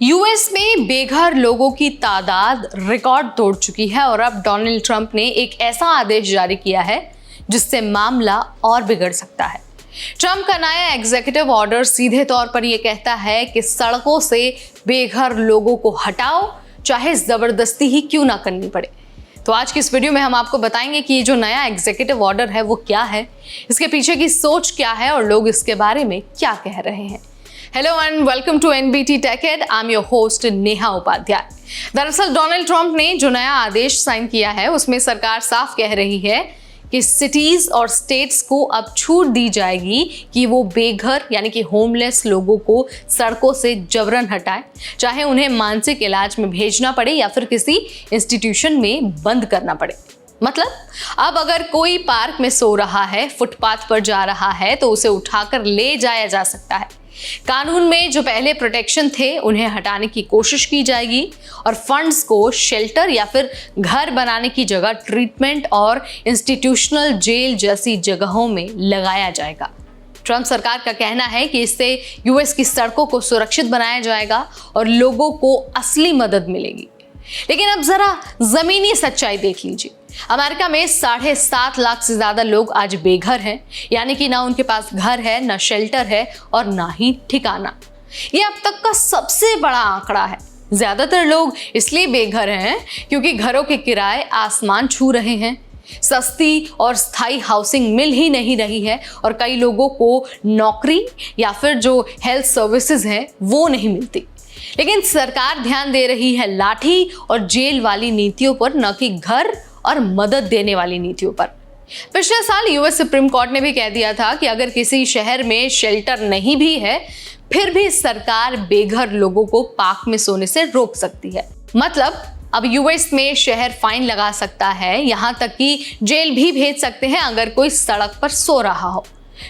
US में बेघर लोगों की तादाद रिकॉर्ड तोड़ चुकी है और अब डोनाल्ड ट्रंप ने एक ऐसा आदेश जारी किया है जिससे मामला और बिगड़ सकता है। ट्रंप का नया एग्जीक्यूटिव ऑर्डर सीधे तौर पर यह कहता है कि सड़कों से बेघर लोगों को हटाओ, चाहे जबरदस्ती ही क्यों ना करनी पड़े। तो आज की इस वीडियो में हम आपको बताएंगे कि ये जो नया एग्जीक्यूटिव ऑर्डर है वो क्या है, इसके पीछे की सोच क्या है और लोग इसके बारे में क्या कह रहे हैं। Hello and welcome to NBT tech ed. I am your host Neha Upadhyay. दरअसल डोनाल्ड ट्रंप ने जो नया आदेश साइन किया है उसमें सरकार साफ कह रही है कि सिटीज और स्टेट्स को अब छूट दी जाएगी कि वो बेघर यानी कि होमलेस लोगों को सड़कों से जबरन हटाए, चाहे उन्हें मानसिक इलाज में भेजना पड़े या फिर किसी इंस्टीट्यूशन में बंद करना पड़े। मतलब अब अगर कोई पार्क में सो रहा है, फुटपाथ पर जा रहा है तो उसे उठाकर ले जाया जा सकता है। कानून में जो पहले प्रोटेक्शन थे उन्हें हटाने की कोशिश की जाएगी और फंड्स को शेल्टर या फिर घर बनाने की जगह ट्रीटमेंट और इंस्टीट्यूशनल जेल जैसी जगहों में लगाया जाएगा। ट्रंप सरकार का कहना है कि इससे यूएस की सड़कों को सुरक्षित बनाया जाएगा और लोगों को असली मदद मिलेगी। लेकिन अब जरा जमीनी सच्चाई देख लीजिए। अमेरिका में 7.5 लाख से ज्यादा लोग आज बेघर हैं, यानी कि ना उनके पास घर है, ना शेल्टर है और ना ही ठिकाना। ये अब तक का सबसे बड़ा आंकड़ा है। ज्यादातर लोग इसलिए बेघर हैं क्योंकि घरों के किराए आसमान छू रहे हैं, सस्ती और स्थायी हाउसिंग मिल ही नहीं रही है और कई लोगों को नौकरी या फिर जो हेल्थ सर्विसेज हैं वो नहीं मिलती। लेकिन सरकार ध्यान दे रही है लाठी और जेल वाली नीतियों पर, न कि घर और मदद देने वाली नीतियों पर। पिछले साल यूएस सुप्रीम कोर्ट ने भी कह दिया था कि अगर किसी शहर में शेल्टर नहीं भी है फिर भी सरकार बेघर लोगों को पार्क में सोने से रोक सकती है। मतलब अब यूएस में शहर फाइन लगा सकता है, यहां तक कि जेल भी भेज सकते हैं अगर कोई सड़क पर सो रहा हो।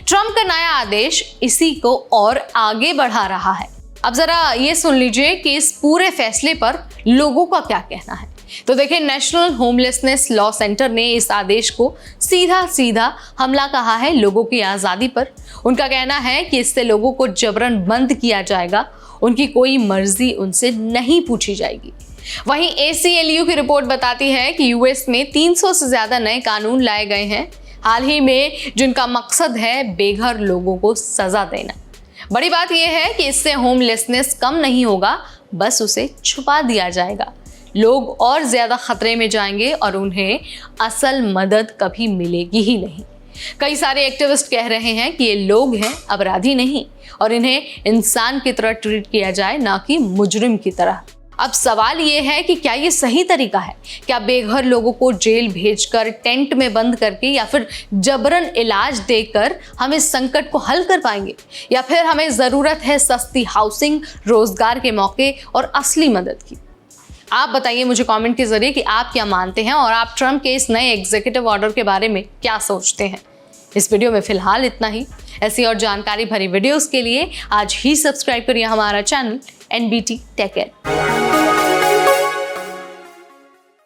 ट्रंप का नया आदेश इसी को और आगे बढ़ा रहा है। अब जरा ये सुन लीजिए कि इस पूरे फैसले पर लोगों का क्या कहना है। तो देखिए, नेशनल होमलेसनेस लॉ सेंटर ने इस आदेश को सीधा हमला कहा है लोगों की आज़ादी पर। उनका कहना है कि इससे लोगों को जबरन बंद किया जाएगा, उनकी कोई मर्जी उनसे नहीं पूछी जाएगी। वहीं ACLU की रिपोर्ट बताती है कि यूएस में 300 से ज्यादा नए कानून लाए गए हैं हाल ही में, जिनका मकसद है बेघर लोगों को सजा देना। बड़ी बात यह है कि इससे होमलेसनेस कम नहीं होगा, बस उसे छुपा दिया जाएगा। लोग और ज्यादा खतरे में जाएंगे और उन्हें असल मदद कभी मिलेगी ही नहीं। कई सारे एक्टिविस्ट कह रहे हैं कि ये लोग हैं, अपराधी नहीं, और इन्हें इंसान की तरह ट्रीट किया जाए, ना कि मुजरिम की तरह। अब सवाल ये है कि क्या ये सही तरीका है? क्या बेघर लोगों को जेल भेजकर, टेंट में बंद करके या फिर जबरन इलाज देकर हम इस संकट को हल कर पाएंगे, या फिर हमें ज़रूरत है सस्ती हाउसिंग, रोजगार के मौके और असली मदद की? आप बताइए मुझे कमेंट के जरिए कि आप क्या मानते हैं और आप ट्रंप के इस नए एग्जीक्यूटिव ऑर्डर के बारे में क्या सोचते हैं। इस वीडियो में फिलहाल इतना ही। ऐसी और जानकारी भरी वीडियोस के लिए आज ही सब्सक्राइब करिए हमारा चैनल एनबीटी टेक-एड।